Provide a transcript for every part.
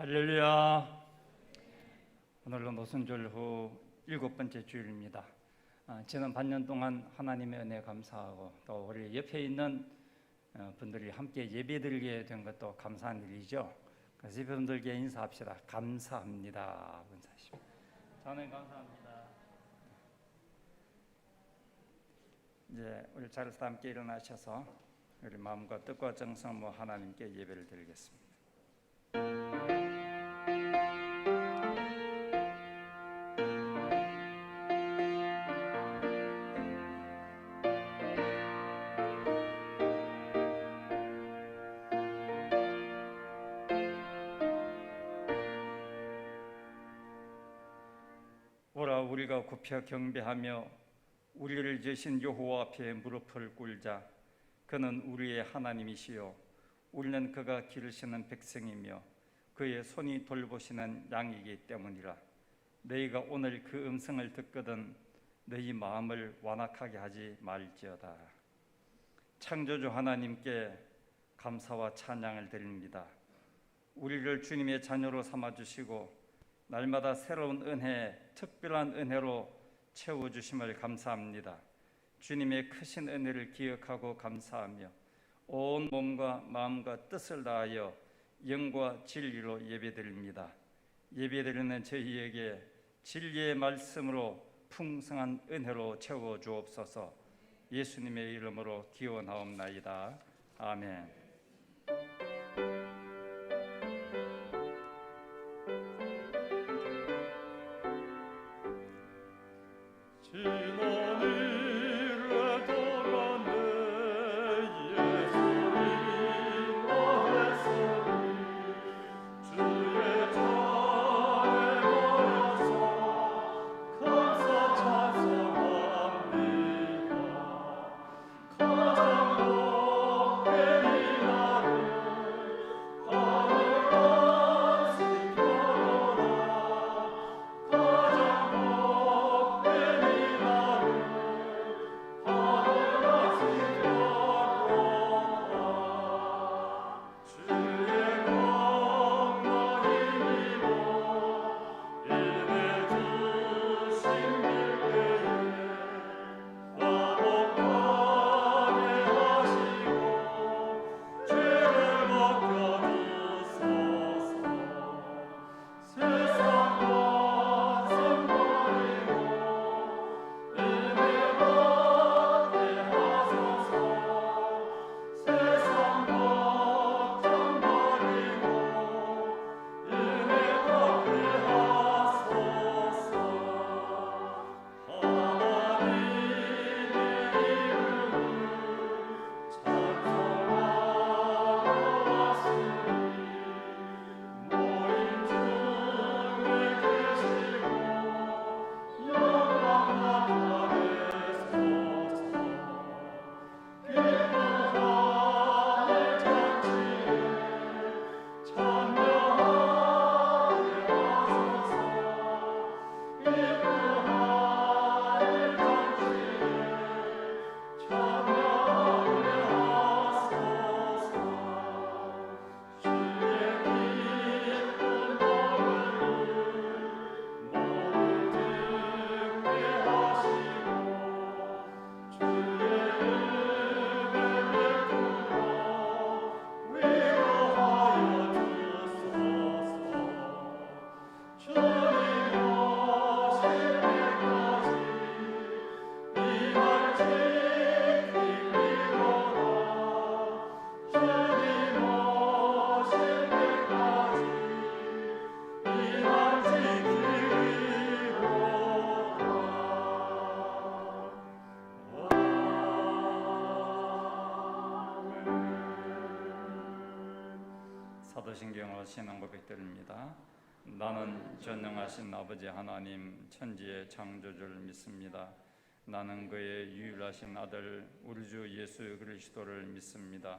할렐루야. 오늘로 노순절 후 7번째 주일입니다. 지난 반년 동안 하나님의 은혜에 감사하고 또 우리 옆에 있는 분들이 함께 예배드리게 된 것도 감사한 일이죠. 그래서 이분들께 인사합시다. 감사합니다. 인사하십시오. 저는 감사합니다. 이제 우리 자리에서 함께 일어나셔서 우리 마음과 뜻과 정성으로 하나님께 예배를 드리겠습니다. 오라 우리가 굽혀 경배하며 우리를 지으신 여호와 앞에 무릎을 꿇자. 그는 우리의 하나님이시요 우리는 그가 기르시는 백성이며 그의 손이 돌보시는 양이기 때문이라. 너희가 오늘 그 음성을 듣거든 너희 마음을 완악하게 하지 말지어다. 창조주 하나님께 감사와 찬양을 드립니다. 우리를 주님의 자녀로 삼아주시고 날마다 새로운 은혜, 특별한 은혜로 채워주심을 감사합니다. 주님의 크신 은혜를 기억하고 감사하며 온 몸과 마음과 뜻을 다하여 영과 진리로 예배드립니다. 예배드리는 저희에게 진리의 말씀으로 풍성한 은혜로 채워주옵소서. 예수님의 이름으로 기원하옵나이다. 아멘. 사도신경으로 신앙 고백드립니다. 나는 전능하신 아버지 하나님 천지의 창조주를 믿습니다. 나는 그의 유일하신 아들 우리 주 예수 그리스도를 믿습니다.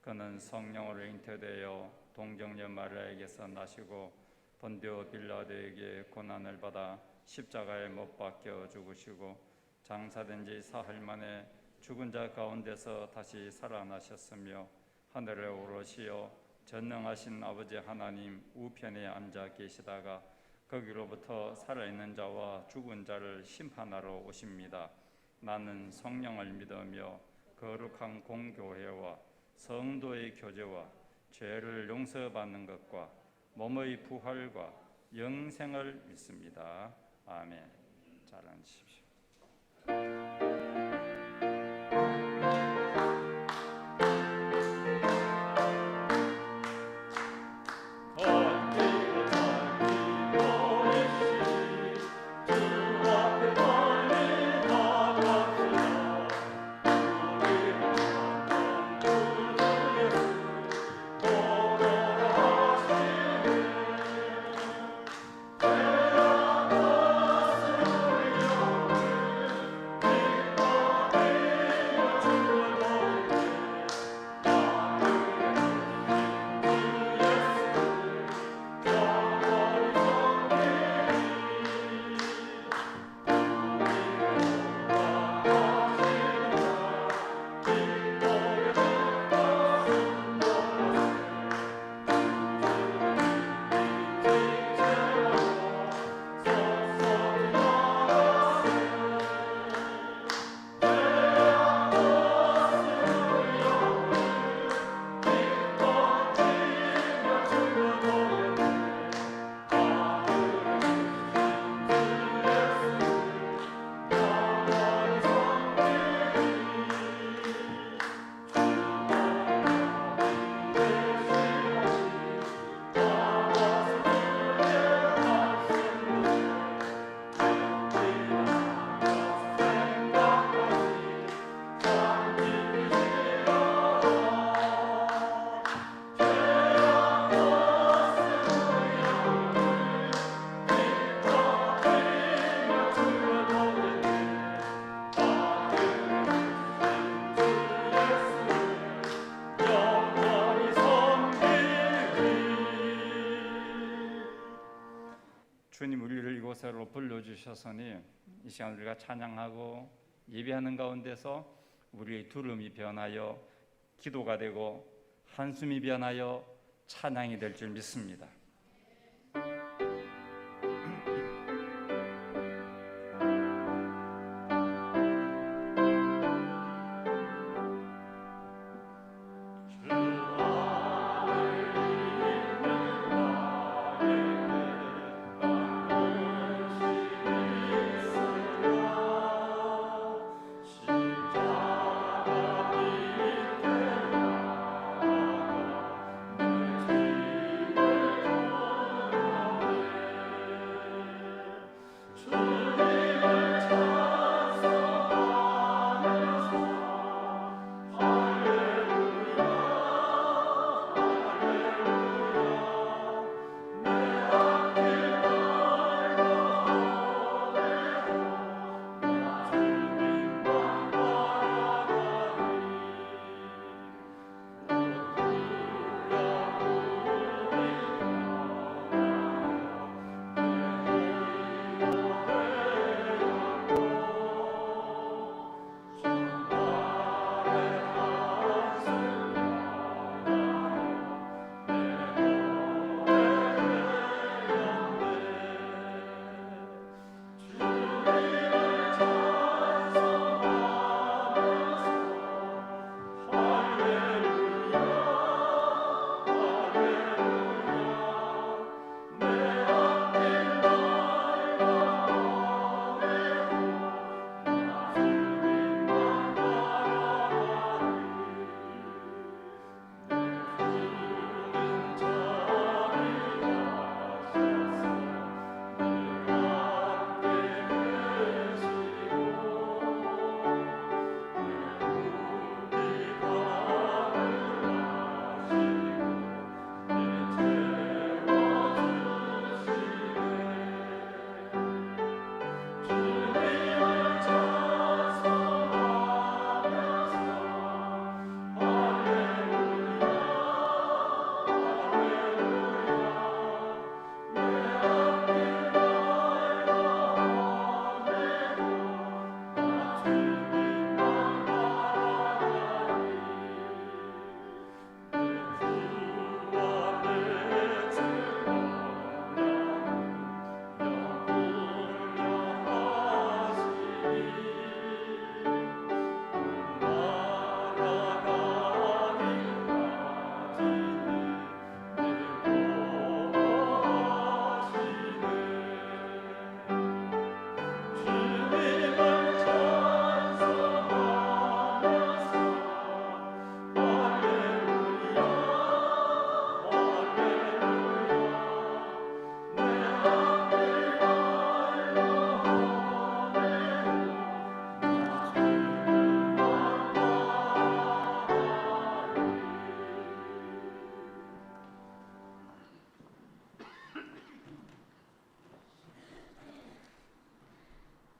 그는 성령으로 잉태되어 동정녀 마리아에게서 나시고 본디오 빌라도에게 고난을 받아 십자가에 못 박혀 죽으시고 장사된 지 사흘 만에 죽은 자 가운데서 다시 살아나셨으며 하늘에 오르시어 전능하신 아버지 하나님 우편에 앉아 계시다가 거기로부터 살아있는 자와 죽은 자를 심판하러 오십니다. 나는 성령을 믿으며 거룩한 공교회와 성도의 교제와 죄를 용서받는 것과 몸의 부활과 영생을 믿습니다. 아멘. 잘 앉으십시오. 주님 우리를 이곳으로 불러주셨으니 이 시간 우리가 찬양하고 예배하는 가운데서 우리의 두려움이 변하여 기도가 되고 한숨이 변하여 찬양이 될 줄 믿습니다.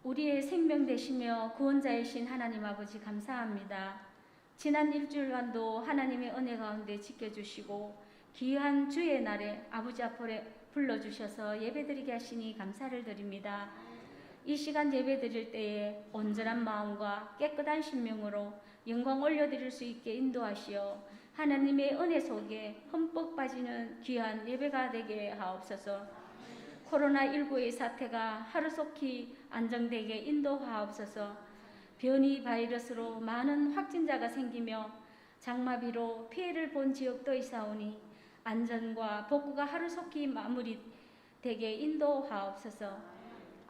우리의 생명 되시며 구원자이신 하나님 아버지 감사합니다. 지난 일주일간도 하나님의 은혜 가운데 지켜주시고 귀한 주의 날에 아버지 앞에 불러주셔서 예배드리게 하시니 감사를 드립니다. 이 시간 예배드릴 때에 온전한 마음과 깨끗한 심령으로 영광 올려드릴 수 있게 인도하시어 하나님의 은혜 속에 흠뻑 빠지는 귀한 예배가 되게 하옵소서. 코로나19의 사태가 하루속히 안정되게 인도하옵소서. 변이 바이러스로 많은 확진자가 생기며 장마비로 피해를 본 지역도 있사오니 안전과 복구가 하루속히 마무리되게 인도하옵소서.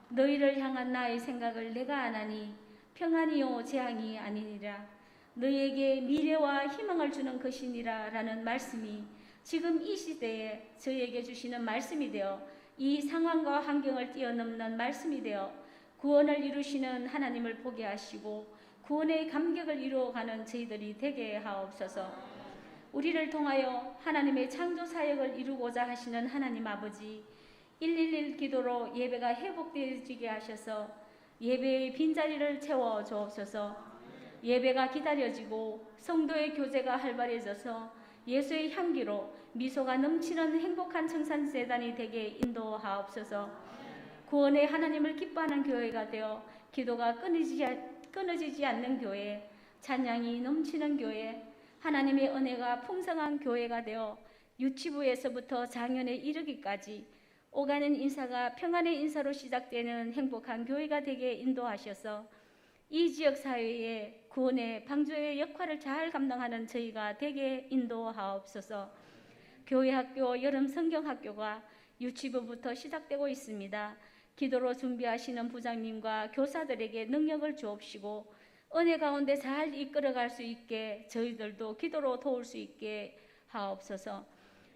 너희를 향한 나의 생각을 내가 아나니 평안이요 재앙이 아니니라. 너희에게 미래와 희망을 주는 것이니라 라는 말씀이 지금 이 시대에 저에게 주시는 말씀이 되어 이 상황과 환경을 뛰어넘는 말씀이 되어 구원을 이루시는 하나님을 보게 하시고 구원의 감격을 이루어가는 저희들이 되게 하옵소서. 우리를 통하여 하나님의 창조 사역을 이루고자 하시는 하나님 아버지, 111 기도로 예배가 회복되어지게 하셔서 예배의 빈자리를 채워 주옵소서. 예배가 기다려지고 성도의 교제가 활발해져서 예수의 향기로 미소가 넘치는 행복한 청산재단이 되게 인도하옵소서. 구원의 하나님을 기뻐하는 교회가 되어 기도가 끊어지지 않는 교회, 찬양이 넘치는 교회, 하나님의 은혜가 풍성한 교회가 되어 유치부에서부터 장년에 이르기까지 오가는 인사가 평안의 인사로 시작되는 행복한 교회가 되게 인도하셔서 이 지역 사회에 구원의 방주의 역할을 잘 감당하는 저희가 되게 인도하옵소서. 교회 학교, 여름 성경학교가 유치부부터 시작되고 있습니다. 기도로 준비하시는 부장님과 교사들에게 능력을 주옵시고 은혜 가운데 잘 이끌어갈 수 있게 저희들도 기도로 도울 수 있게 하옵소서.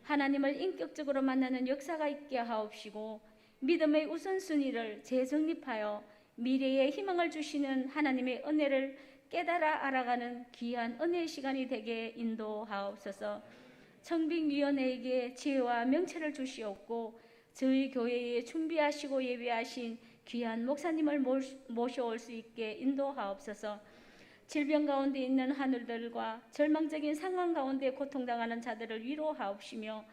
하나님을 인격적으로 만나는 역사가 있게 하옵시고 믿음의 우선순위를 재정립하여 미래에 희망을 주시는 하나님의 은혜를 깨달아 알아가는 귀한 은혜의 시간이 되게 인도하옵소서. 청빙위원회에게 지혜와 명체를 주시옵고 저희 교회에 준비하시고 예배하신 귀한 목사님을 모셔올 수 있게 인도하옵소서. 질병 가운데 있는 하늘들과 절망적인 상황 가운데 고통당하는 자들을 위로하옵시며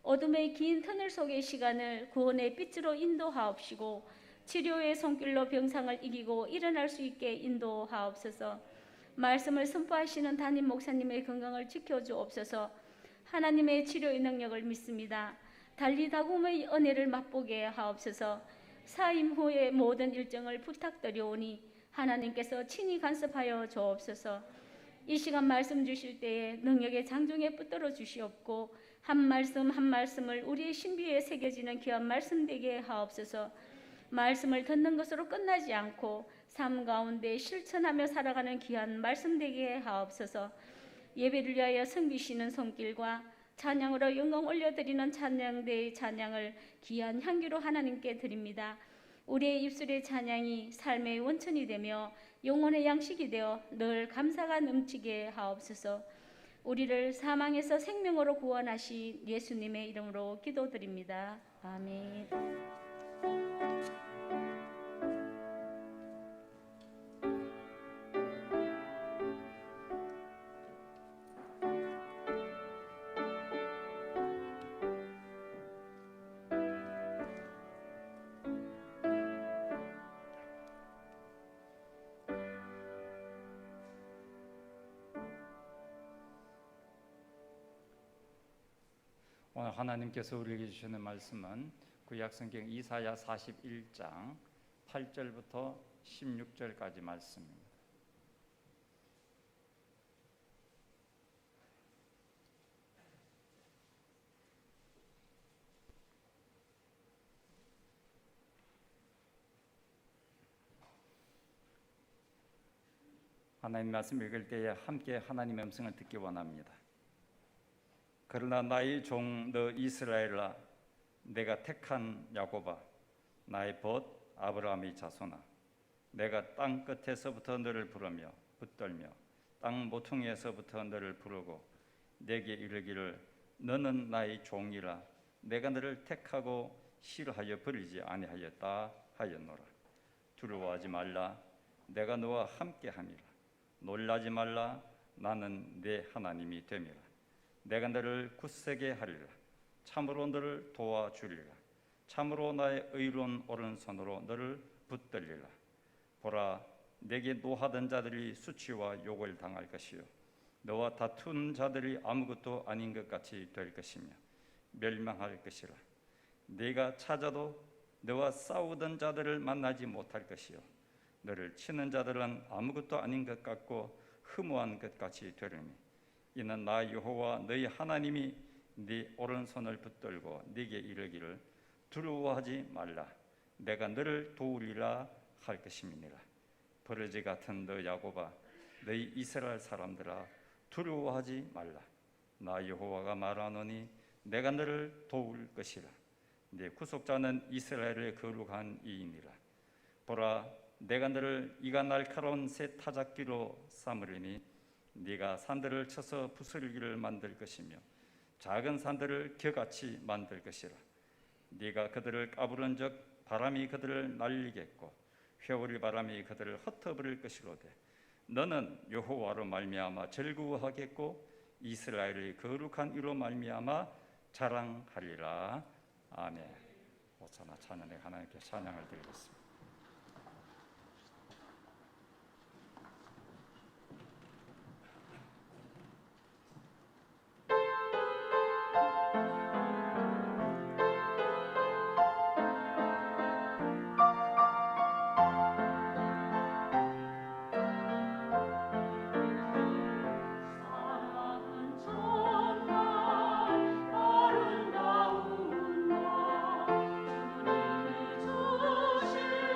어둠의 긴 터널 속의 시간을 구원의 빛으로 인도하옵시고 치료의 손길로 병상을 이기고 일어날 수 있게 인도하옵소서. 말씀을 선포하시는 담임 목사님의 건강을 지켜주옵소서. 하나님의 치료의 능력을 믿습니다. 달리다굼의 은혜를 맛보게 하옵소서. 사임 후의 모든 일정을 부탁드려오니 하나님께서 친히 간섭하여 주옵소서. 이 시간 말씀 주실 때에 능력의 장중에 붙들어 주시옵고 한 말씀 한 말씀을 우리의 신비에 새겨지는 귀한 말씀 되게 하옵소서. 말씀을 듣는 것으로 끝나지 않고 삶 가운데 실천하며 살아가는 귀한 말씀 되게 하옵소서. 예배를 위하여 섬기시는 손길과 찬양으로 영광 올려드리는 찬양대의 찬양을 귀한 향기로 하나님께 드립니다. 우리의 입술의 찬양이 삶의 원천이 되며 영혼의 양식이 되어 늘 감사가 넘치게 하옵소서. 우리를 사망에서 생명으로 구원하신 예수님의 이름으로 기도드립니다. 아멘. 오늘 하나님께서 우리에게 주시는 말씀은 구약성경 이사야 41장 8절부터 16절까지 말씀입니다. 하나님 말씀 읽을 때에 함께 하나님의 음성을 듣기 원합니다. 그러나 나의 종 너 이스라엘아, 내가 택한 야곱아, 나의 벗 아브라함의 자손아, 내가 땅 끝에서부터 너를 부르며 붙들며 땅 모퉁이에서부터 너를 부르고 내게 이르기를 너는 나의 종이라, 내가 너를 택하고 싫어하여 버리지 아니하였다 하였노라. 두려워하지 말라. 내가 너와 함께함이라. 놀라지 말라. 나는 내 하나님이 됨이라. 내가 너를 굳세게 하리라. 참으로 너를 도와주리라. 참으로 나의 의로운 오른손으로 너를 붙들리라. 보라, 내게 노하던 자들이 수치와 욕을 당할 것이요 너와 다투는 자들이 아무것도 아닌 것 같이 될 것이며 멸망할 것이라. 네가 찾아도 너와 싸우던 자들을 만나지 못할 것이요 너를 치는 자들은 아무것도 아닌 것 같고 허무한 것 같이 되리니 이는 나 여호와 너희 하나님이 네 오른손을 붙들고 네게 이르기를 두려워하지 말라. 내가 너를 도우리라 할 것임이니라. 버러지 같은 너 야곱아, 너희 이스라엘 사람들아, 두려워하지 말라. 나 여호와가 말하노니 내가 너를 도울 것이라. 네 구속자는 이스라엘의 거룩한 이이니라. 보라, 내가 너를 이가 날카로운 새 타작기로 삼으리니 네가 산들을 쳐서 부스러기를 만들 것이며 작은 산들을 겨같이 만들 것이라. 네가 그들을 까부른적 바람이 그들을 날리겠고 회오리 바람이 그들을 흩어버릴 것이로되 너는 여호와로 말미암아 즐거워하겠고 이스라엘의 거룩한 이로 말미암아 자랑하리라. 아멘. 호사나 찬양에 하나님께 찬양을 드리겠습니다. 아름다운 날 주님이 주신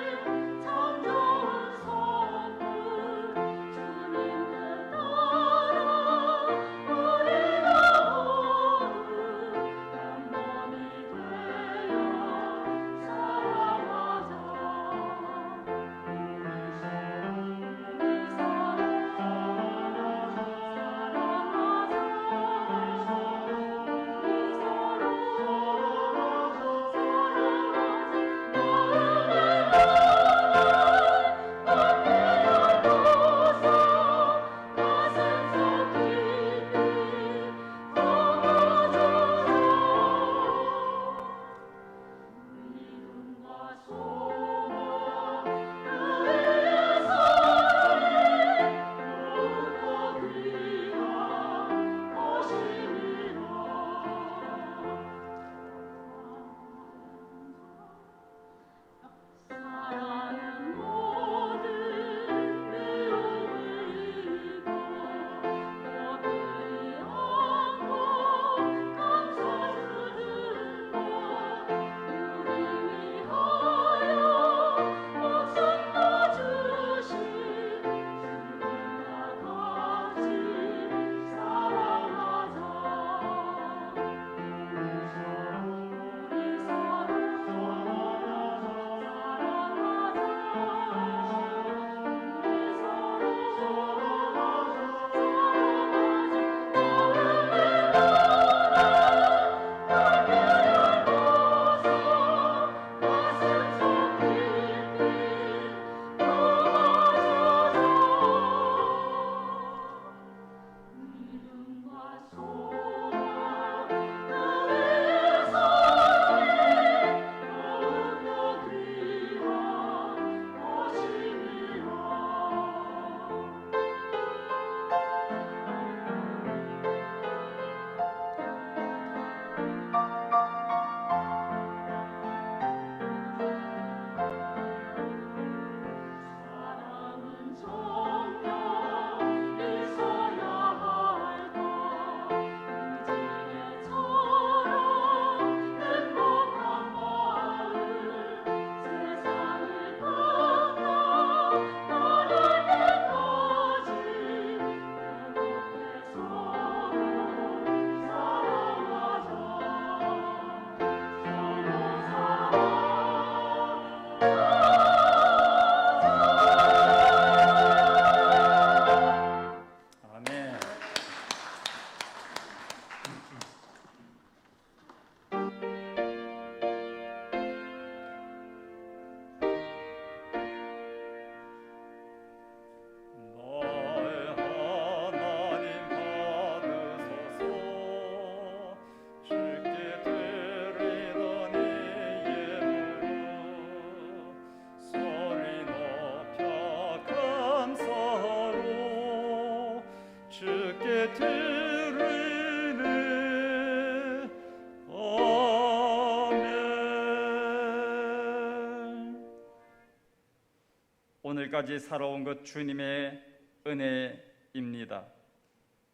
오늘까지 살아온 것 주님의 은혜입니다.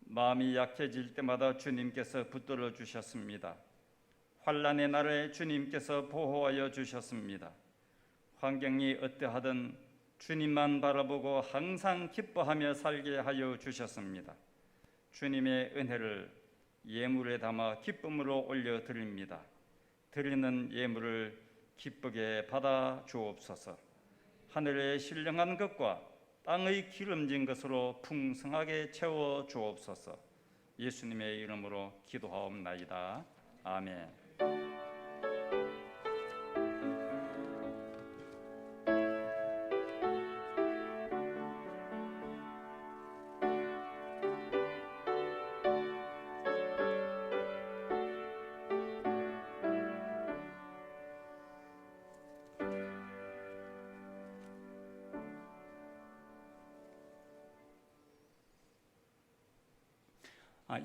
마음이 약해질 때마다 주님께서 붙들어 주셨습니다. 환난의 날에 주님께서 보호하여 주셨습니다. 환경이 어떠하든 주님만 바라보고 항상 기뻐하며 살게 하여 주셨습니다. 주님의 은혜를 예물에 담아 기쁨으로 올려드립니다. 드리는 예물을 기쁘게 받아 주옵소서. 하늘의 신령한 것과 땅의 기름진 것으로 풍성하게 채워 주옵소서. 예수님의 이름으로 기도하옵나이다. 아멘.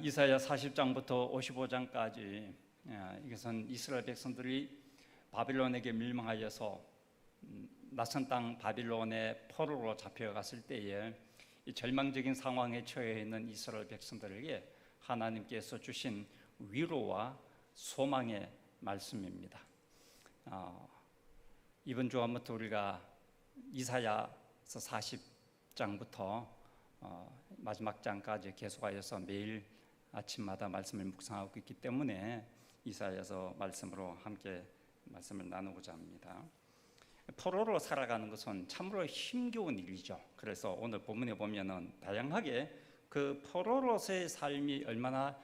이사야 40장부터 55장까지 이것은 이스라엘 백성들이 바빌론에게 멸망하여서 낯선 땅 바빌론의 포로로 잡혀갔을 때에 이 절망적인 상황에 처해 있는 이스라엘 백성들에게 하나님께서 주신 위로와 소망의 말씀입니다. 이번 주 한부터 우리가 이사야서 40장부터 마지막 장까지 계속하여서 매일 아침마다 말씀을 묵상하고 있기 때문에 이사야서 말씀으로 함께 말씀을 나누고자 합니다. 포로로 살아가는 것은 참으로 힘겨운 일이죠. 그래서 오늘 본문에 보면은 다양하게 그 포로로서의 삶이 얼마나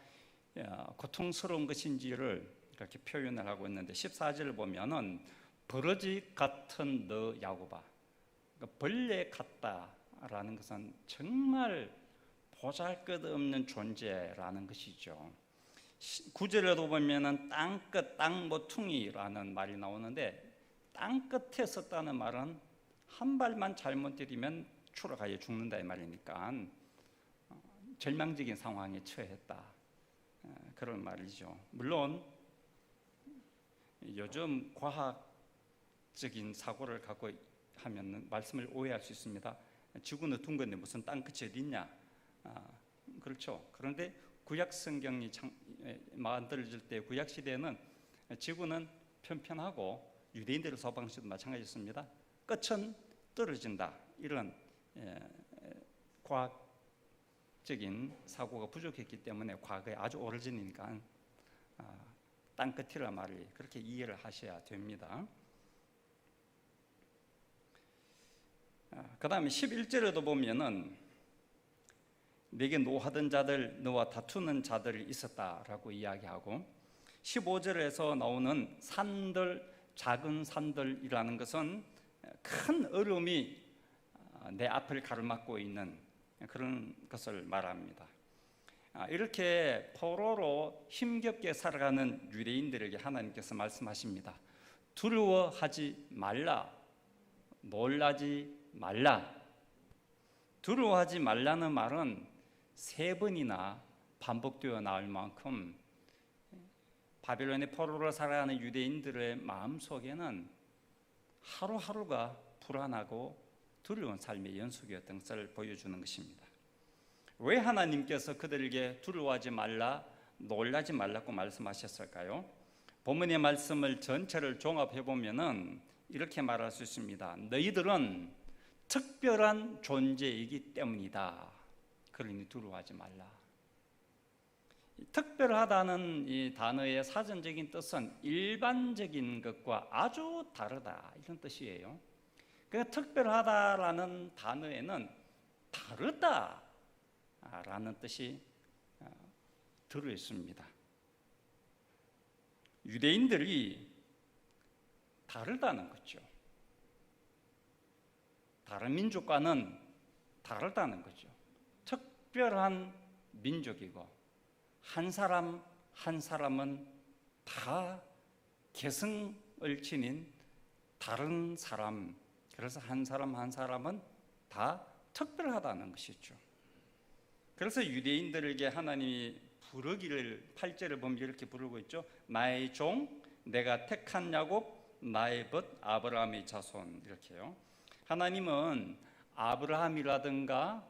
고통스러운 것인지를 이렇게 표현을 하고 있는데 14절을 보면은 버러지 같은 너 야곱아, 그러니까 벌레 같다라는 것은 정말 보잘것없는 존재라는 것이죠. 9절에도 보면은 땅끝 땅모퉁이라는 말이 나오는데 땅끝에 섰다는 말은 한 발만 잘못 들이면 추락하여 죽는다 이 말이니까 절망적인 상황에 처했다 그런 말이죠. 물론 요즘 과학적인 사고를 갖고 하면 말씀을 오해할 수 있습니다. 지구는 둥근데 무슨 땅끝이 어디 있냐? 그렇죠. 그런데 구약 성경이 만들어질 때 구약 시대에는 지구는 편편하고 유대인들의 소방시도 마찬가지였습니다. 끝은 떨어진다. 이런 과학적인 사고가 부족했기 때문에 과거에 아주 오래전이니까 땅끝이라 말을 그렇게 이해를 하셔야 됩니다. 그 다음에 11절에도 보면은 내게 노하던 자들 너와 다투는 자들이 있었다라고 이야기하고 15절에서 나오는 산들 작은 산들이라는 것은 큰 얼음이 내 앞을 가로막고 있는 그런 것을 말합니다. 이렇게 포로로 힘겹게 살아가는 유대인들에게 하나님께서 말씀하십니다. 두려워하지 말라, 놀라지 말라. 두려워하지 말라는 말은 3번이나 반복되어 나올 만큼 바빌론의 포로로 살아가는 유대인들의 마음속에는 하루하루가 불안하고 두려운 삶의 연속이었던 것을 보여주는 것입니다. 왜 하나님께서 그들에게 두려워하지 말라, 놀라지 말라고 말씀하셨을까요? 본문의 말씀을 전체를 종합해 보면은 이렇게 말할 수 있습니다. 너희들은 특별한 존재이기 때문이다. 그러니 두려워하지 말라. 특별하다는 이 단어의 사전적인 뜻은 일반적인 것과 아주 다르다 이런 뜻이에요. 그러니까 특별하다라는 단어에는 다르다라는 뜻이 들어 있습니다. 유대인들이 다르다는 거죠. 다른 민족과는 다르다는 거죠. 특별한 민족이고 한 사람 한 사람은 다 개성을 지닌 다른 사람, 그래서 한 사람 한 사람은 다 특별하다는 것이죠. 그래서 유대인들에게 하나님이 부르기를 8절을 보면 이렇게 부르고 있죠. 나의 종 내가 택한 야곱 나의 벗 아브라함의 자손 이렇게요. 하나님은 아브라함이라든가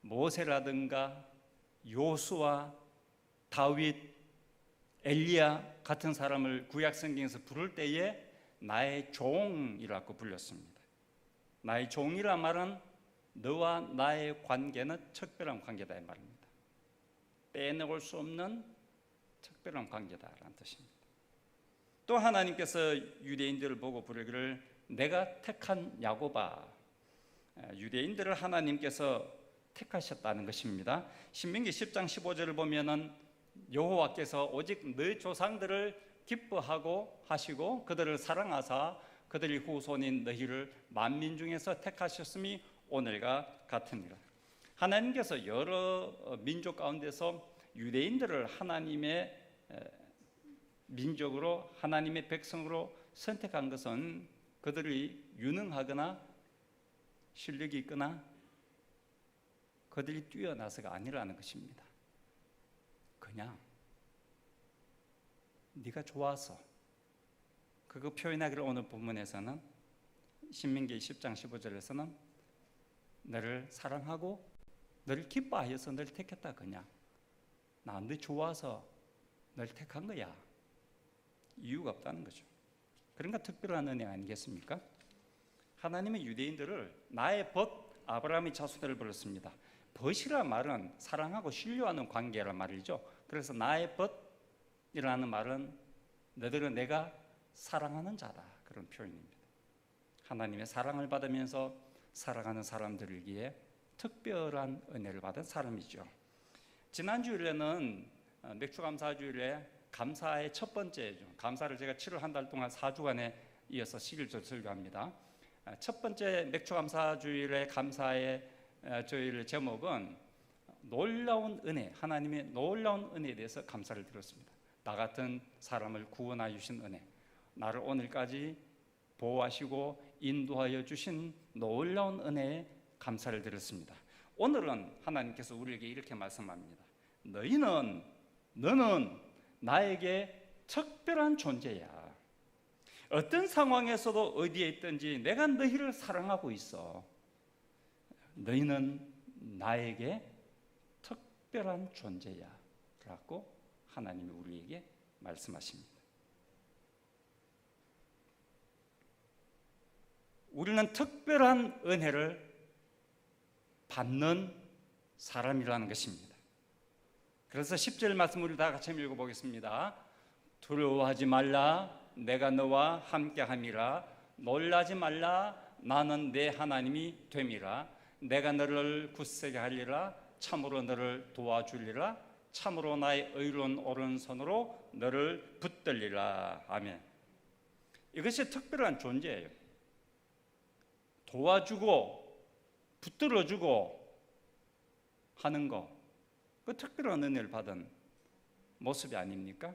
모세라든가 요수아, 다윗, 엘리야 같은 사람을 구약 성경에서 부를 때에 나의 종이라고 불렀습니다. 나의 종이란 말은 너와 나의 관계는 특별한 관계다 이 말입니다. 빼놓을 수 없는 특별한 관계다라는 뜻입니다. 또 하나님께서 유대인들을 보고 부르기를 내가 택한 야곱아, 유대인들을 하나님께서 택하셨다는 것입니다. 신명기 10장 15절을 보면은 여호와께서 오직 너희 조상들을 기뻐하고 하시고 그들을 사랑하사 그들의 후손인 너희를 만민 중에서 택하셨음이 오늘과 같으니라. 하나님께서 여러 민족 가운데서 유대인들을 하나님의 민족으로, 하나님의 백성으로 선택한 것은 그들이 유능하거나 실력이 있거나 그들이 뛰어나서가 아니라는 것입니다. 그냥 네가 좋아서, 그거 표현하기를 오늘 본문에서는 신명기 10장 15절에서는 너를 사랑하고 너를 기뻐하여서 너를 택했다. 그냥 나 너 좋아서 너를 택한 거야. 이유가 없다는 거죠. 그러니까 특별한 은혜 아니겠습니까? 하나님의 유대인들을 나의 벗 아브라함의 자손들을 불렀습니다. 벗이란 말은 사랑하고 신뢰하는 관계란 말이죠. 그래서 나의 벗이라는 말은 너들은 내가 사랑하는 자다, 그런 표현입니다. 하나님의 사랑을 받으면서 살아가는 사람들에게 특별한 은혜를 받은 사람이죠. 지난 주일에는 맥주감사주일에 감사의 첫 번째죠. 감사를 제가 7월 한 달 동안 4주간에 이어서 11절 설교합니다. 첫 번째 맥주감사주일의 감사의 저희의 제목은 놀라운 은혜, 하나님의 놀라운 은혜에 대해서 감사를 드렸습니다. 나 같은 사람을 구원하여 주신 은혜, 나를 오늘까지 보호하시고 인도하여 주신 놀라운 은혜에 감사를 드렸습니다. 오늘은 하나님께서 우리에게 이렇게 말씀합니다. 너는 나에게 특별한 존재야. 어떤 상황에서도 어디에 있든지 내가 너희를 사랑하고 있어. 너희는 나에게 특별한 존재야 라고 하나님이 우리에게 말씀하십니다. 우리는 특별한 은혜를 받는 사람이라는 것입니다. 그래서 10절 말씀 우리 다 같이 읽어보겠습니다. 두려워하지 말라, 내가 너와 함께함이라. 놀라지 말라, 나는 내 하나님이 됨이라. 내가 너를 굳세게 하리라. 참으로 너를 도와주리라. 참으로 나의 의로운 오른손으로 너를 붙들리라. 아멘. 이것이 특별한 존재예요. 도와주고 붙들어주고 하는 거, 그 특별한 은혜를 받은 모습이 아닙니까?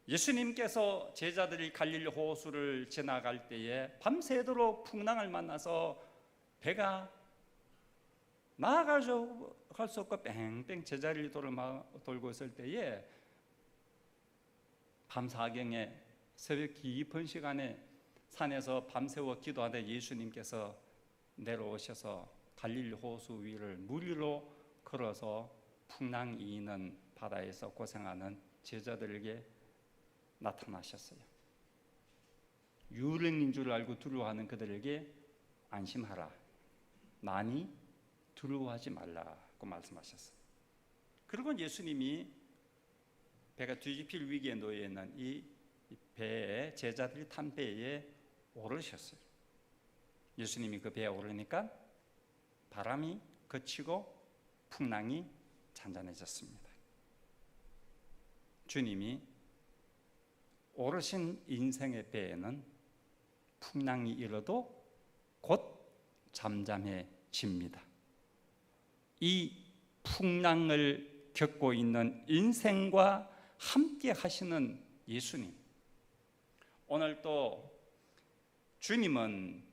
예수님께서 제자들이 갈릴리 호수를 지나갈 때에 밤새도록 풍랑을 만나서 배가 나아갈 수 없고 뺑뺑 제자리를 돌고 있을 때에 밤사경에 새벽 깊은 시간에 산에서 밤새워 기도하다 예수님께서 내려오셔서 갈릴리 호수 위를 물 위로 걸어서 풍랑이 있는 바다에서 고생하는 제자들에게 나타나셨어요. 유령인 줄 알고 두려워하는 그들에게 안심하라, 나니 두려워하지 말라고 말씀하셨어요. 그리고 예수님이 배가 뒤집힐 위기에 놓여 있는 이 배에, 제자들이 탄 배에 오르셨어요. 예수님이 그 배에 오르니까 바람이 그치고 풍랑이 잔잔해졌습니다. 주님이 오르신 인생의 배에는 풍랑이 일어도 곧 잠잠해집니다. 이 풍랑을 겪고 있는 인생과 함께 하시는 예수님, 오늘 또 주님은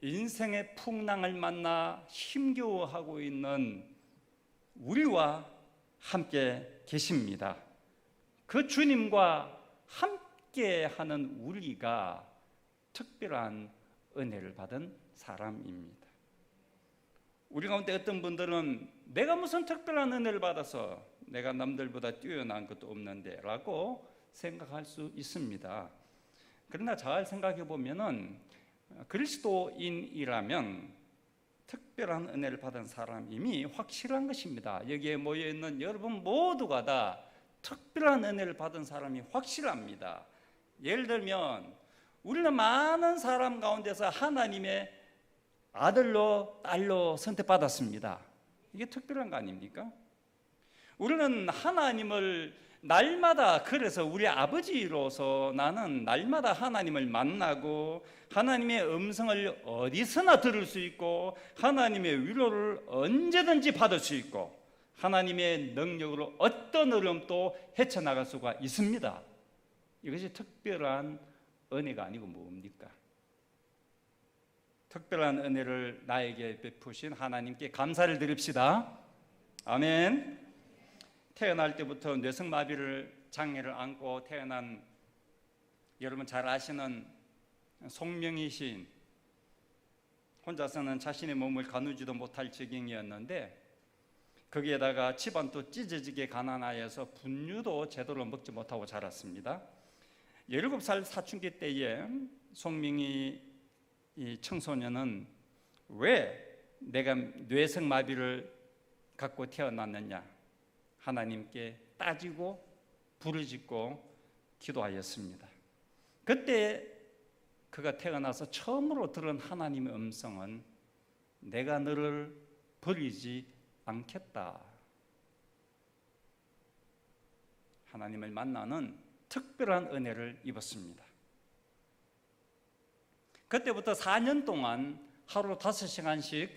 인생의 풍랑을 만나 힘겨워하고 있는 우리와 함께 계십니다. 그 주님과 함께 하는 우리가 특별한 은혜를 받은 사람입니다. 우리 가운데 어떤 분들은 내가 무슨 특별한 은혜를 받아서 내가 남들보다 뛰어난 것도 없는데 라고 생각할 수 있습니다. 그러나 잘 생각해 보면은 그리스도인이라면 특별한 은혜를 받은 사람임이 확실한 것입니다. 여기에 모여 있는 여러분 모두가 다 특별한 은혜를 받은 사람이 확실합니다. 예를 들면 우리는 많은 사람 가운데서 하나님의 아들로 딸로 선택받았습니다. 이게 특별한 거 아닙니까? 우리는 하나님을 날마다, 그래서 우리 아버지로서 나는 날마다 하나님을 만나고 하나님의 음성을 어디서나 들을 수 있고 하나님의 위로를 언제든지 받을 수 있고 하나님의 능력으로 어떤 어려움도 헤쳐나갈 수가 있습니다. 이것이 특별한 은혜가 아니고 뭡니까? 특별한 은혜를 나에게 베푸신 하나님께 감사를 드립시다. 아멘. 태어날 때부터 뇌성마비를 장애를 안고 태어난 여러분 잘 아시는 송명희 시인, 혼자서는 자신의 몸을 가누지도 못할 지경이었는데 거기에다가 집안도 찢어지게 가난하여서 분유도 제대로 먹지 못하고 자랐습니다. 17살 사춘기 때에 송명희 이 청소년은 왜 내가 뇌성마비를 갖고 태어났느냐 하나님께 따지고 부르짖고 기도하였습니다. 그때 그가 태어나서 처음으로 들은 하나님의 음성은 내가 너를 버리지 않겠다. 하나님을 만나는 특별한 은혜를 입었습니다. 그때부터 4년 동안 하루 5시간씩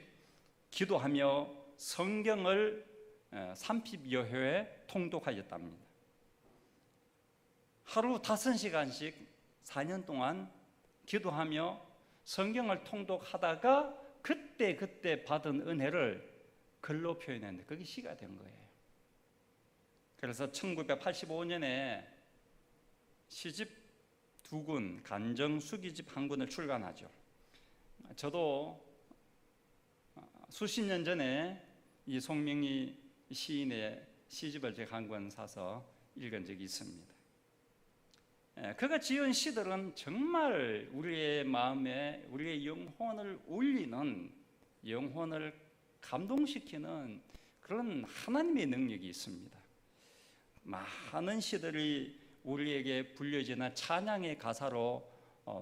기도하며 성경을 30여 회에 통독하였답니다. 하루 5시간씩 4년 동안 기도하며 성경을 통독하다가 그때 받은 은혜를 글로 표현했는데 그게 시가 된 거예요. 그래서 1985년에 시집 2권, 간정 수기집 1권을 출간하죠. 저도 수십 년 전에 이 송명희 시인의 시집을 제가 한 권 사서 읽은 적이 있습니다. 그가 지은 시들은 정말 우리의 마음에 우리의 영혼을 울리는, 영혼을 감동시키는 그런 하나님의 능력이 있습니다. 많은 시들이 우리에게 불려지는 찬양의 가사로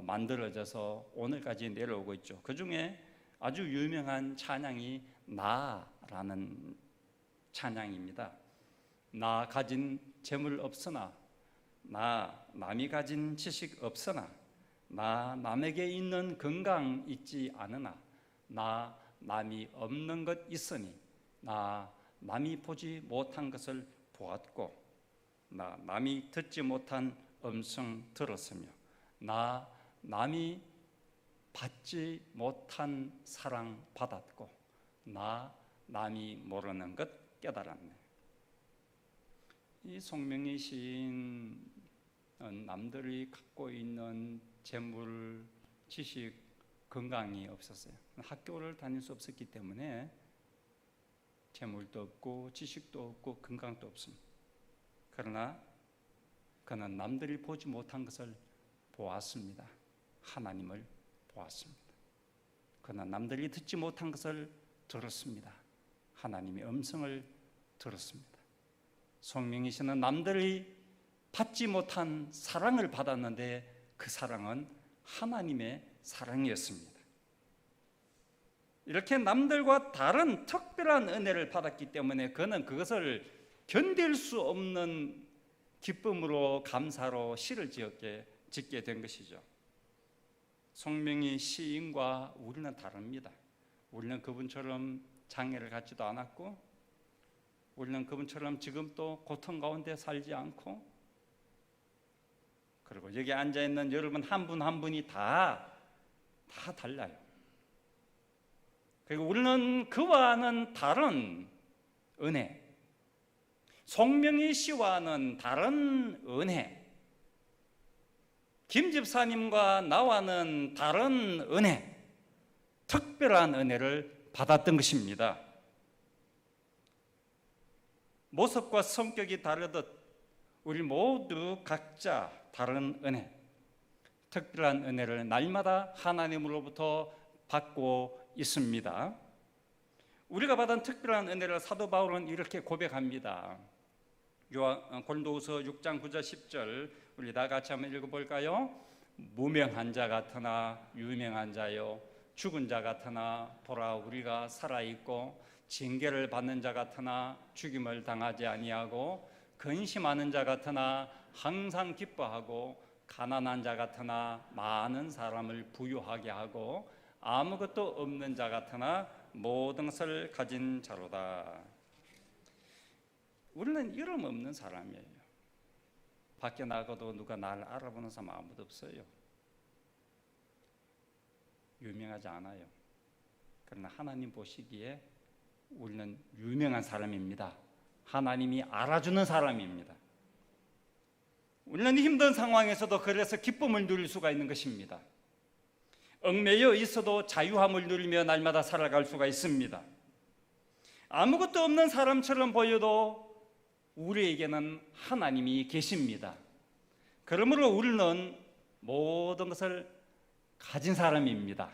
만들어져서 오늘까지 내려오고 있죠. 그 중에 아주 유명한 찬양이 나라는 찬양입니다. 나 가진 재물 없으나, 나 남이 가진 지식 없으나, 나 남에게 있는 건강 있지 않으나, 나 남이 없는 것 있으니, 나 남이 보지 못한 것을 보았고, 나 남이 듣지 못한 음성 들었으며, 나 남이 받지 못한 사랑 받았고, 나 남이 모르는 것 깨달았네. 이 송명희 시인은 남들이 갖고 있는 재물, 지식, 건강이 없었어요. 학교를 다닐 수 없었기 때문에 재물도 없고 지식도 없고 건강도 없습니다. 그러나 그는 남들이 보지 못한 것을 보았습니다. 하나님을 보았습니다. 그는 남들이 듣지 못한 것을 들었습니다. 하나님의 음성을 들었습니다. 송명희 씨는 남들이 받지 못한 사랑을 받았는데 그 사랑은 하나님의 사랑이었습니다. 이렇게 남들과 다른 특별한 은혜를 받았기 때문에 그는 그것을 견딜 수 없는 기쁨으로 감사로 시를 짓게 된 것이죠. 송명희 시인과 우리는 다릅니다. 우리는 그분처럼 장애를 갖지도 않았고, 우리는 그분처럼 지금도 고통 가운데 살지 않고, 그리고 여기 앉아있는 여러분 한 분 한 분이 다 달라요. 그리고 우리는 그와는 다른 은혜, 송명희 씨와는 다른 은혜, 김 집사님과 나와는 다른 은혜, 특별한 은혜를 받았던 것입니다. 모습과 성격이 다르듯 우리 모두 각자 다른 은혜, 특별한 은혜를 날마다 하나님으로부터 받고 있습니다. 우리가 받은 특별한 은혜를 사도 바울은 이렇게 고백합니다. 고린도후서 6장 9절 10절 우리 다 같이 한번 읽어볼까요? 무명한 자 같으나 유명한 자요, 죽은 자 같으나 보라 우리가 살아있고, 징계를 받는 자 같으나 죽임을 당하지 아니하고, 근심하는 자 같으나 항상 기뻐하고, 가난한 자 같으나 많은 사람을 부유하게 하고, 아무것도 없는 자 같으나 모든 것을 가진 자로다. 우리는 이름 없는 사람이에요. 밖에 나가도 누가 나를 알아보는 사람 아무도 없어요. 유명하지 않아요. 그러나 하나님 보시기에 우리는 유명한 사람입니다. 하나님이 알아주는 사람입니다. 우리는 힘든 상황에서도 그래서 기쁨을 누릴 수가 있는 것입니다. 얽매여 있어도 자유함을 누리며 날마다 살아갈 수가 있습니다. 아무것도 없는 사람처럼 보여도 우리에게는 하나님이 계십니다. 그러므로 우리는 모든 것을 가진 사람입니다.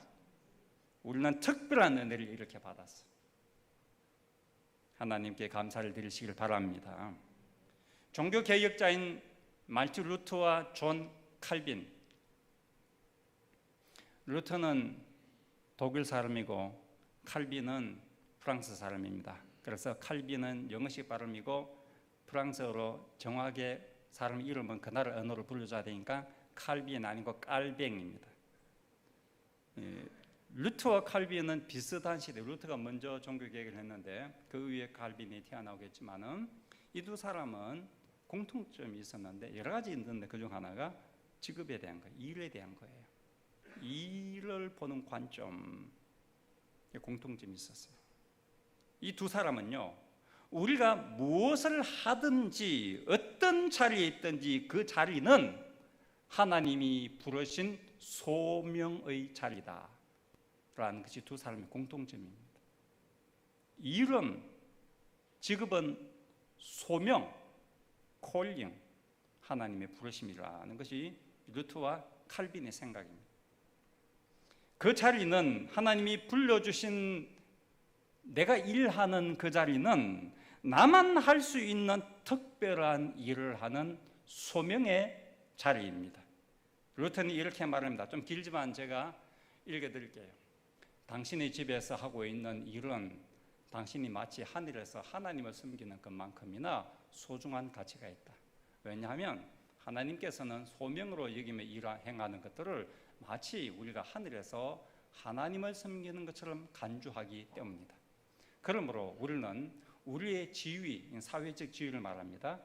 우리는 특별한 은혜를 이렇게 받았어요. 하나님께 감사를 드리시길 바랍니다. 종교개혁자인 말틴 루터와 존 칼빈, 루터는 독일 사람이고 칼빈은 프랑스 사람입니다. 그래서 칼빈은 영어식 발음이고 프랑스어로 정확하게 사람 이름은 그 나라 언어로 불러줘야 되니까 칼빈 아니고 깔뱅입니다. 루터와 칼빈은 비슷한 시대, 루터가 먼저 종교개혁을 했는데 그 위에 칼빈이 태어나오겠지만은 이 두 사람은 공통점이 있었는데 여러 가지 있는데 그중 하나가 직업에 대한 거예요. 일에 대한 거예요. 일을 보는 관점, 공통점이 있었어요. 이 두 사람은요, 우리가 무엇을 하든지 어떤 자리에 있든지 그 자리는 하나님이 부르신 소명의 자리다 라는 것이 두 사람의 공통점입니다. 일은, 직업은 소명, 콜링, 하나님의 부르심이라는 것이 루터와 칼빈의 생각입니다. 그 자리는 하나님이 불러주신, 내가 일하는 그 자리는 나만 할 수 있는 특별한 일을 하는 소명의 자리입니다. 루터는 이렇게 말합니다. 좀 길지만 제가 읽어드릴게요. 당신의 집에서 하고 있는 일은 당신이 마치 하늘에서 하나님을 섬기는 것만큼이나 소중한 가치가 있다. 왜냐하면 하나님께서는 소명으로 여기며 행하는 것들을 마치 우리가 하늘에서 하나님을 섬기는 것처럼 간주하기 때문이다. 그러므로 우리는 우리의 지위, 사회적 지위를 말합니다.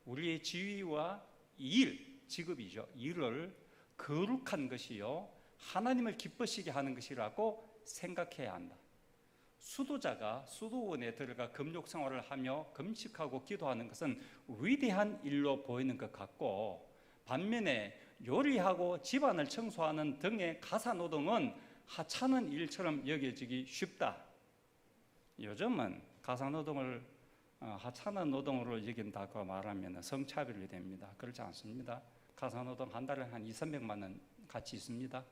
우리의 지위와 일, 직업이죠. 일을 거룩한 것이요, 하나님을 기쁘시게 하는 것이라고 생각해야 한다. 수도자가 수도원에 들어가 금욕 생활을 하며 금식하고 기도하는 것은 위대한 일로 보이는 것 같고, 반면에 요리하고 집안을 청소하는 등의 가사노동은 하찮은 일처럼 여겨지기 쉽다. 요즘은 가사노동을 하찮은 노동으로 여긴다고 말하면 성차별이 됩니다. 그렇지 않습니다. 가사노동 한 달에 한 200~300만 원 같이 있습니다.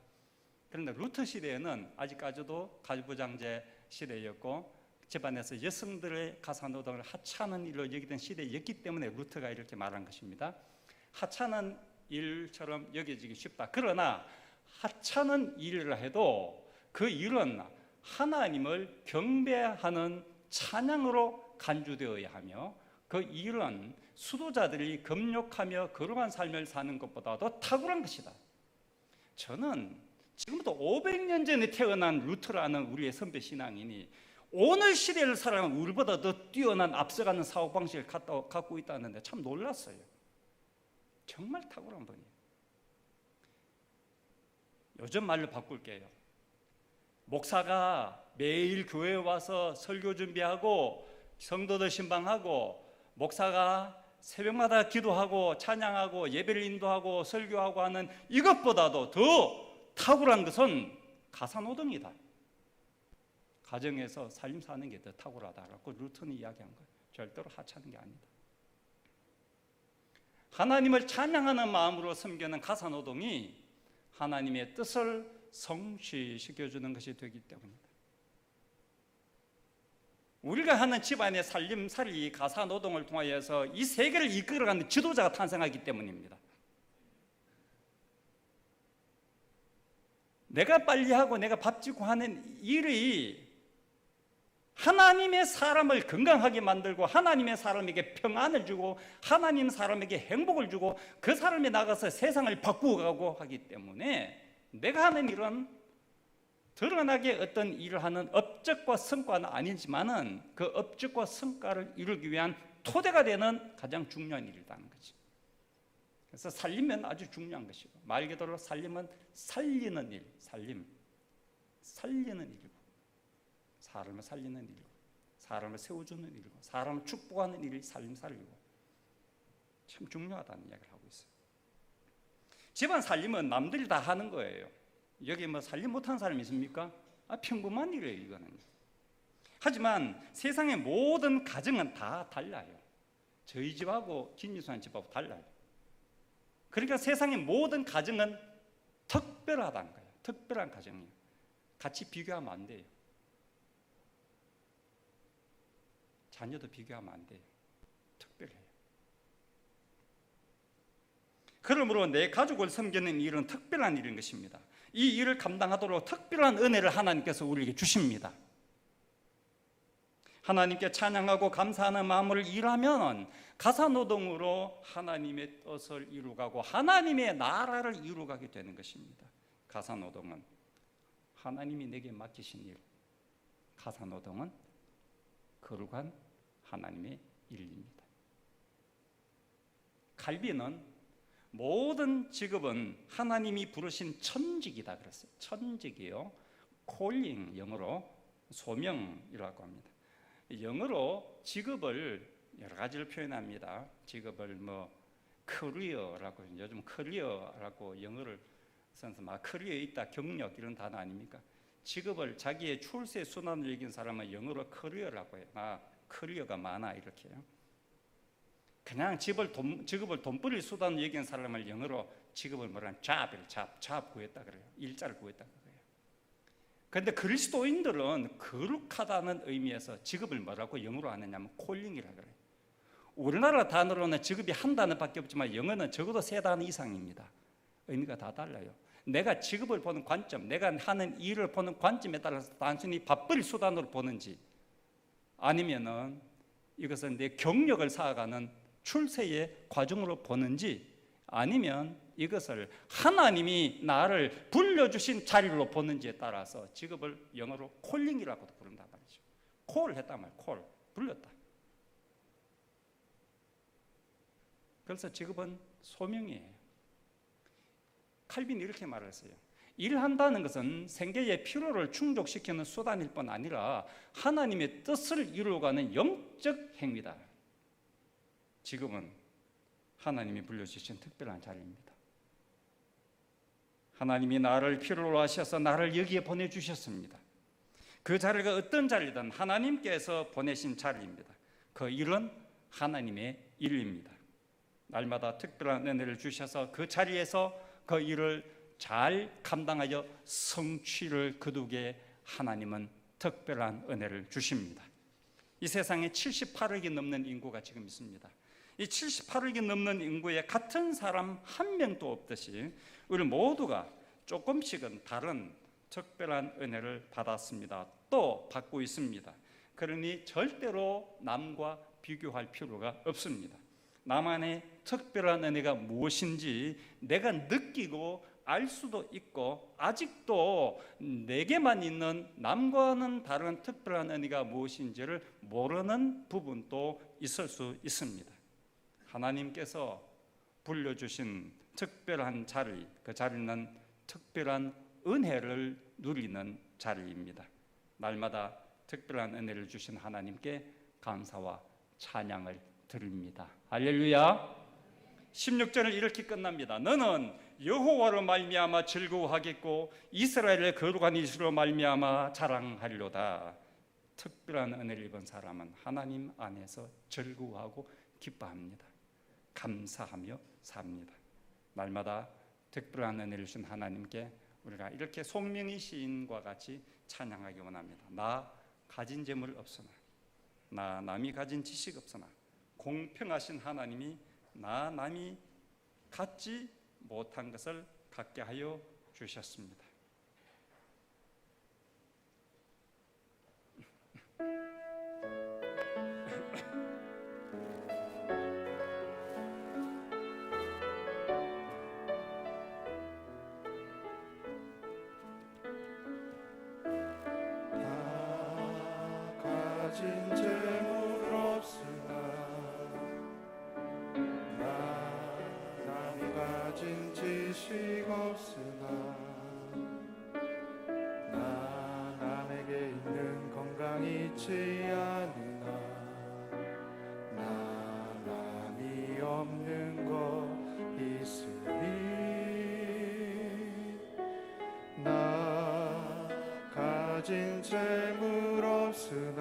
그런데 루터 시대에는 아직까지도 가부장제 시대였고 집안에서 여성들의 가사노동을 하찮은 일로 여기던 시대였기 때문에 루터가 이렇게 말한 것입니다. 하찮은 일처럼 여겨지기 쉽다. 그러나 하찮은 일을 해도 그 일은 하나님을 경배하는 찬양으로 간주되어야 하며, 그 일은 수도자들이 금욕하며 거룩한 삶을 사는 것보다도 탁월한 것이다. 저는 지금부터 500년 전에 태어난 루터라는 우리의 선배 신앙인이 오늘 시대를 살아가는 우리보다 더 뛰어난 앞서가는 사고방식을 갖고 있다는데 참 놀랐어요. 정말 탁월한 분이에요. 요즘 말로 바꿀게요. 목사가 매일 교회에 와서 설교 준비하고 성도들 신방하고, 목사가 새벽마다 기도하고 찬양하고 예배를 인도하고 설교하고 하는 이것보다도 더 탁월한 것은 가사노동이다. 가정에서 살림 사는 게 더 탁월하다라고 루턴이 이야기한 거예요. 절대로 하찮은 게 아니다. 하나님을 찬양하는 마음으로 섬기는 가사노동이 하나님의 뜻을 성취시켜주는 것이 되기 때문이다. 우리가 하는 집안의 살림살이 가사노동을 통하여서 이 세계를 이끌어가는 지도자가 탄생하기 때문입니다. 내가 빨리 하고 내가 밥 짓고 하는 일이 하나님의 사람을 건강하게 만들고 하나님의 사람에게 평안을 주고 하나님 사람에게 행복을 주고 그 사람이 나가서 세상을 바꾸어가고 하기 때문에 내가 하는 일은 드러나게 어떤 일을 하는 업적과 성과는 아니지만은 그 업적과 성과를 이루기 위한 토대가 되는 가장 중요한 일이라는 거지. 그래서 살리면 아주 중요한 것이고, 말 그대로 살림은 살리는 일, 살리는 일이고, 사람을 살리는 일이고, 사람을 세워주는 일이고, 사람을 축복하는 일이 살림살이고, 참 중요하다는 이야기를 하고 있어요. 집안 살림은 남들이 다 하는 거예요. 여기 뭐 살림 못하는 사람이 있습니까? 평범한 일이에요, 이거는. 하지만 세상의 모든 가정은 다 달라요. 저희 집하고 김유수한 집하고 달라요. 그러니까 세상의 모든 가정은 특별하다는 거예요. 특별한 가정이에요. 같이 비교하면 안 돼요. 자녀도 비교하면 안 돼요. 특별해요. 그러므로 내 가족을 섬기는 일은 특별한 일인 것입니다. 이 일을 감당하도록 특별한 은혜를 하나님께서 우리에게 주십니다. 하나님께 찬양하고 감사하는 마음으로 일하면 가사노동으로 하나님의 뜻을 이루가고 하나님의 나라를 이루가게 되는 것입니다. 가사노동은 하나님이 내게 맡기신 일, 가사노동은 거룩한 하나님의 일입니다. 칼빈은 모든 직업은 하나님이 부르신 천직이다 그랬어요. 천직이요. 콜링, 영어로 소명이라고 합니다. 영어로 직업을 여러 가지를 표현합니다. 직업을 커리어라고, 요즘 커리어라고 영어를 써서 커리어에 있다, 경력 이런 단어 아닙니까? 직업을 자기의 출세 순환을 이긴 사람은 영어로 커리어라고 해요. 커리어가 많아 이렇게요. 그냥 직업을 돈벌이 수단으로 여기는 사람을 영어로 직업을 뭐라면 잡 구했다 그래요. 일자를 구했다 그래요. 그런데 그리스도인들은 거룩하다는 의미에서 직업을 뭐라고 영어로 하느냐면 콜링이라 그래요. 우리나라 단어로는 직업이 한 단어밖에 없지만 영어는 적어도 3단어 이상입니다. 의미가 다 달라요. 내가 직업을 보는 관점, 내가 하는 일을 보는 관점에 따라서 단순히 밥벌이 수단으로 보는지, 아니면은 이것은 내 경력을 쌓아가는 출세의 과정으로 보는지, 아니면 이것을 하나님이 나를 불러주신 자리로 보는지에 따라서 직업을 영어로 콜링이라고도 부른단 말이죠. 콜을 했단 말이에요. 콜, 불렀다. 그래서 직업은 소명이에요. 칼빈이 이렇게 말했어요. 일한다는 것은 생계의 필요를 충족시키는 수단일 뿐 아니라 하나님의 뜻을 이루어가는 영적 행위다. 직업은 하나님이 불러주신 특별한 자리입니다. 하나님이 나를 필요로 하셔서 나를 여기에 보내주셨습니다. 그 자리가 어떤 자리든 하나님께서 보내신 자리입니다. 그 일은 하나님의 일입니다. 날마다 특별한 은혜를 주셔서 그 자리에서 그 일을 잘 감당하여 성취를 거두게 하나님은 특별한 은혜를 주십니다. 이 세상에 78억이 넘는 인구가 지금 있습니다. 이 78억이 넘는 인구에 같은 사람 한 명도 없듯이 우리 모두가 조금씩은 다른 특별한 은혜를 받았습니다. 또 받고 있습니다. 그러니 절대로 남과 비교할 필요가 없습니다. 나만의 특별한 은혜가 무엇인지 내가 느끼고 알 수도 있고, 아직도 내게만 있는 남과는 다른 특별한 은혜가 무엇인지를 모르는 부분도 있을 수 있습니다. 하나님께서 불려주신 특별한 자리, 그 자리는 특별한 은혜를 누리는 자리입니다. 날마다 특별한 은혜를 주신 하나님께 감사와 찬양을 드립니다. 할렐루야. 16절을 이렇게 끝납니다. 너는 여호와로 말미암아 즐거워하겠고 이스라엘의 거룩한 이시로 말미암아 자랑하리로다. 특별한 은혜를 입은 사람은 하나님 안에서 즐거워하고 기뻐합니다. 감사하며 삽니다. 날마다 특별한 은혜를 주신 하나님께 우리가 이렇게 송명희 시인과 같이 찬양하기 원합니다. 나 가진 재물 없으나, 나 남이 가진 지식 없으나 공평하신 하나님이 나 남이 갖지 못한 것을 갖게 하여 주셨습니다. 가진 재물 없으나 나 남이 가진 지식 없으나 나 남에게 있는 건강이 있지 않으나 나 남이 없는 것 있으니 나 가진 재물 없으나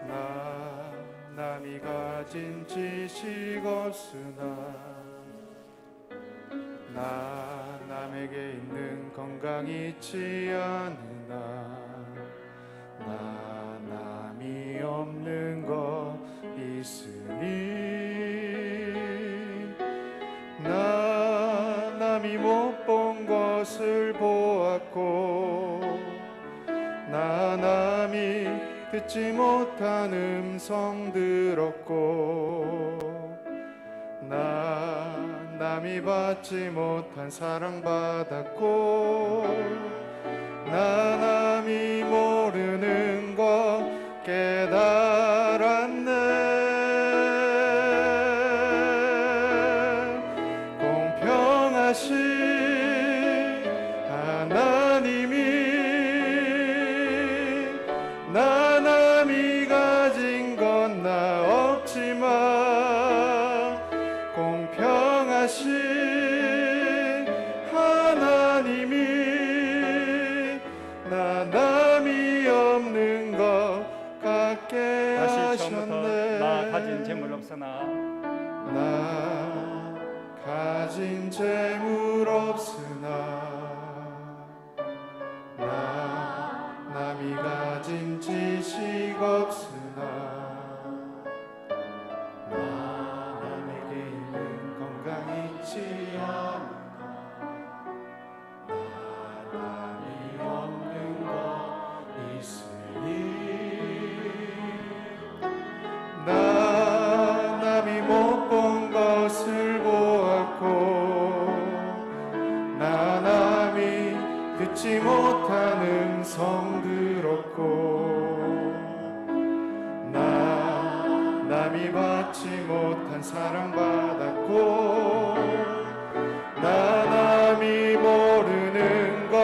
나 남이 가진 지식 없으나 나 남에게 있는 건강이 있지 않으나 나 남이 없는 것 있으니 나 남이 못 본 것을 보았고 나 남이 듣지 못한 음성 들었고 나 남이 받지 못한 사랑 받았고 나 남이 모르는 것 깨달았네. 공평하신 하나님이 나 남이 가진 건 나 없지만 공평하신 하나님이 나 남이 없는 것 같게 다시 처음부터 하셨네. 나 가진 재물 없으나 나 가진 재물 없으나 나 남이 가진 지식 없으나 나 남에게 있는 건강이 있지 않으나 나 남이 없는 것 있으니 나 남이 못 본 것을 보았고 나 남이 듣지 못한 음성 들었고 나 남이 받지 못한 사랑 받았고 나 남이 모르는 것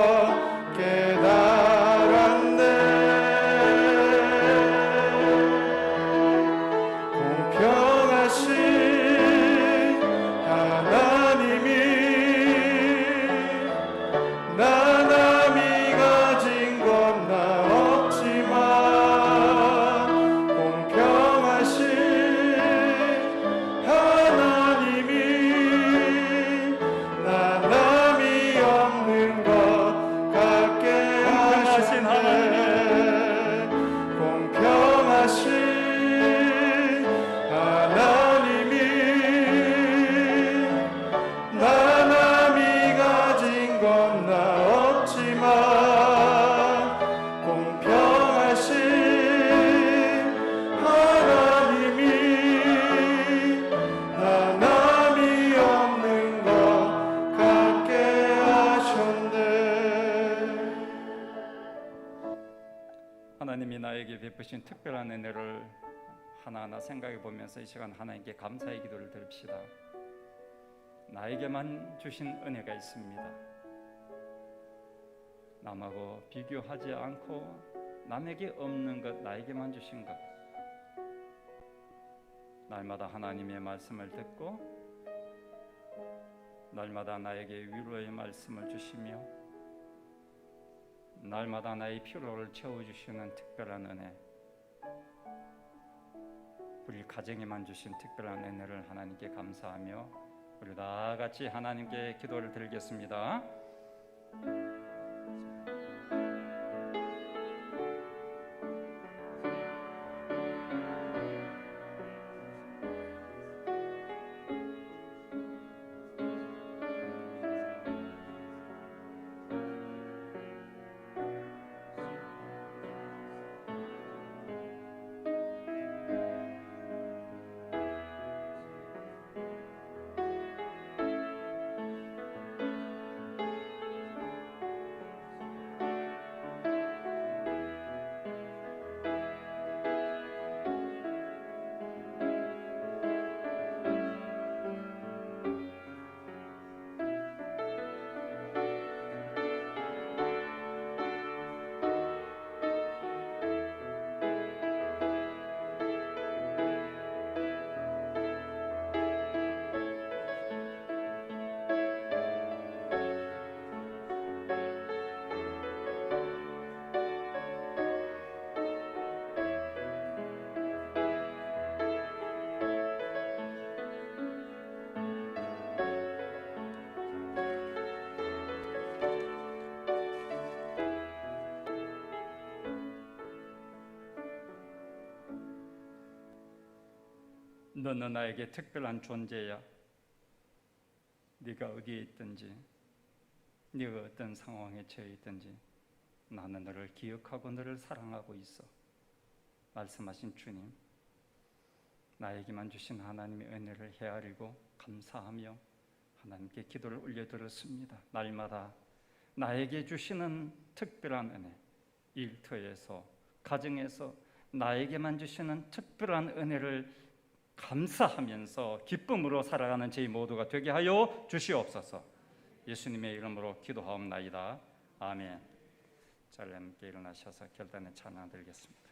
깨달았네. 공평하신 하나님이 나 남이 가진 건 나 없지만 공평하신 하나님이 나 남이 없는 것 같게 공평하신 하셨네. 공평하신 하나님이 나 남이 가진 건 나 없지만 공평하신 하나님이 나 남이 없는 것 같게 하셨네. 하나님이 나에게 베푸신 특별한 은혜를 하나하나 생각해 보면서 이 시간 하나님께 감사의 기도를 드립시다. 나에게만 주신 은혜가 있습니다. 남하고 비교하지 않고 남에게 없는 것 나에게만 주신 것 날마다 하나님의 말씀을 듣고 날마다 나에게 위로의 말씀을 주시며 날마다 나의 피로를 채워주시는 특별한 은혜, 우리 가정에만 주신 특별한 은혜를 하나님께 감사하며 우리 다 같이 하나님께 기도를 드리겠습니다. 너는 나에게 특별한 존재야. 네가 어디에 있든지, 네가 어떤 상황에 처해 있든지 나는 너를 기억하고 너를 사랑하고 있어. 말씀하신 주님, 나에게만 주신 하나님의 은혜를 헤아리고 감사하며 하나님께 기도를 올려드렸습니다. 날마다 나에게 주시는 특별한 은혜, 일터에서, 가정에서 나에게만 주시는 특별한 은혜를 감사하면서 기쁨으로 살아가는 저희 모두가 되게 하여 주시옵소서. 예수님의 이름으로 기도하옵나이다. 아멘. 자, 함께 일어나셔서 결단의 찬양 드리겠습니다.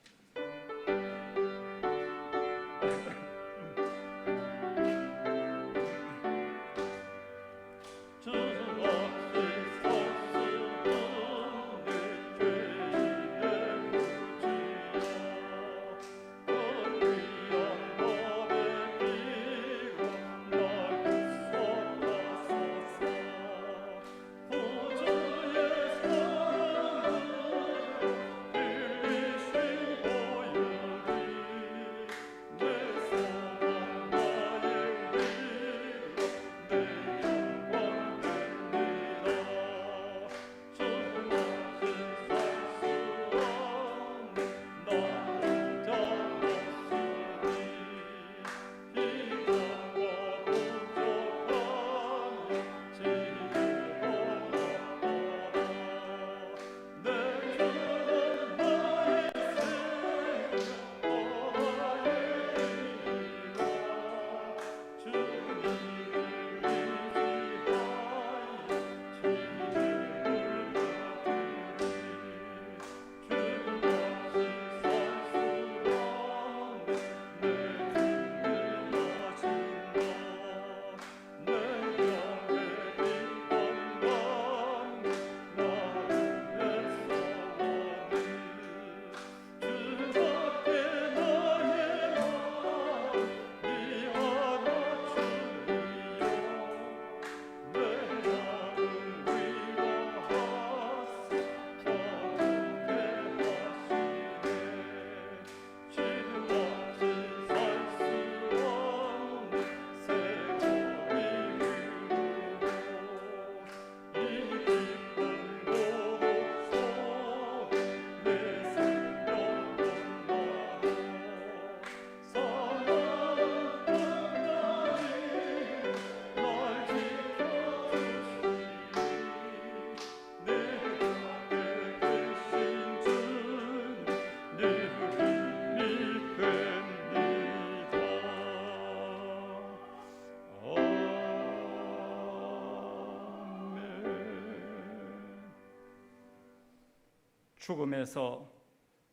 죽음에서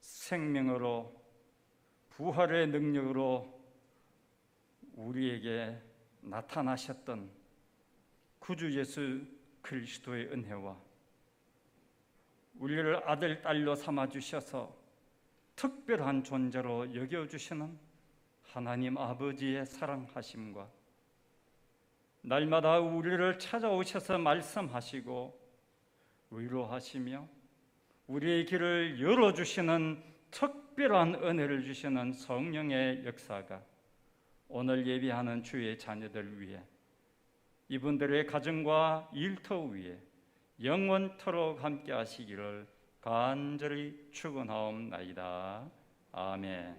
생명으로 부활의 능력으로 우리에게 나타나셨던 구주 예수 그리스도의 은혜와 우리를 아들, 딸로 삼아주셔서 특별한 존재로 여겨주시는 하나님 아버지의 사랑하심과 날마다 우리를 찾아오셔서 말씀하시고 위로하시며 우리의 길을 열어주시는 특별한 은혜를 주시는 성령의 역사가 오늘 예배하는 주의 자녀들 위해 이분들의 가정과 일터 위에 영원토록 함께 하시기를 간절히 축원하옵나이다. 아멘.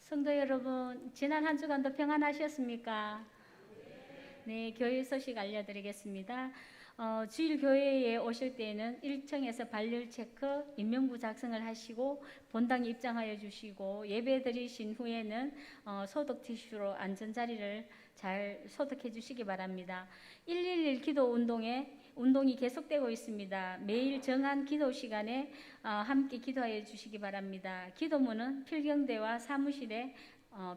성도 여러분, 지난 한 주간도 평안하셨습니까? 네, 교회 소식 알려드리겠습니다. 주일 교회에 오실 때에는 1층에서 발열 체크, 인명부 작성을 하시고 본당에 입장하여 주시고 예배 드리신 후에는 소독 티슈로 앉은 자리를 잘 소독해 주시기 바랍니다. 111 기도 운동이 계속되고 있습니다. 매일 정한 기도 시간에 함께 기도하여 주시기 바랍니다. 기도문은 필경대와 사무실에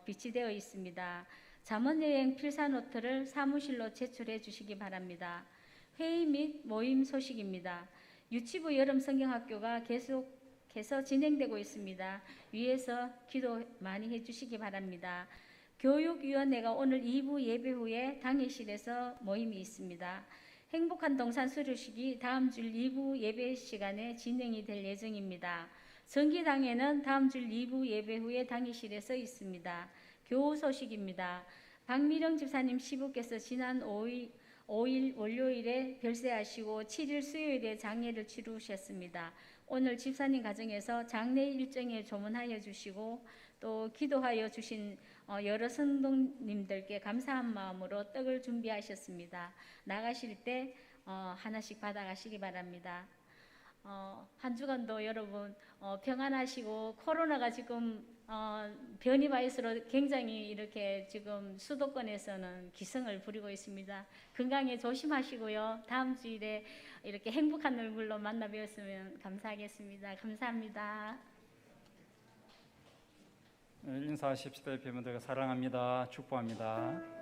비치되어 있습니다. 잠언여행 필사노트를 사무실로 제출해 주시기 바랍니다. 회의 및 모임 소식입니다. 유치부 여름 성경학교가 계속해서 진행되고 있습니다. 위에서 기도 많이 해주시기 바랍니다. 교육위원회가 오늘 2부 예배 후에 당회실에서 모임이 있습니다. 행복한 동산 수료식이 다음 주 2부 예배 시간에 진행이 될 예정입니다. 정기당회는 다음 주 2부 예배 후에 당회실에서 있습니다. 교우 소식입니다. 박미령 집사님 시부께서 지난 5일 월요일에 별세하시고 7일 수요일에 장례를 치르셨습니다. 오늘 집사님 가정에서 장례 일정에 조문하여 주시고 또 기도하여 주신 여러 성도님들께 감사한 마음으로 떡을 준비하셨습니다. 나가실 때 하나씩 받아가시기 바랍니다. 한 주간도 여러분 평안하시고 코로나가 지금 변이 바이러스로 굉장히 이렇게 지금 수도권에서는 기승을 부리고 있습니다. 건강에 조심하시고요. 다음 주일에 이렇게 행복한 얼굴로 만나 뵈었으면 감사하겠습니다. 감사합니다. 인사하십시다. 팬분들 사랑합니다. 축복합니다.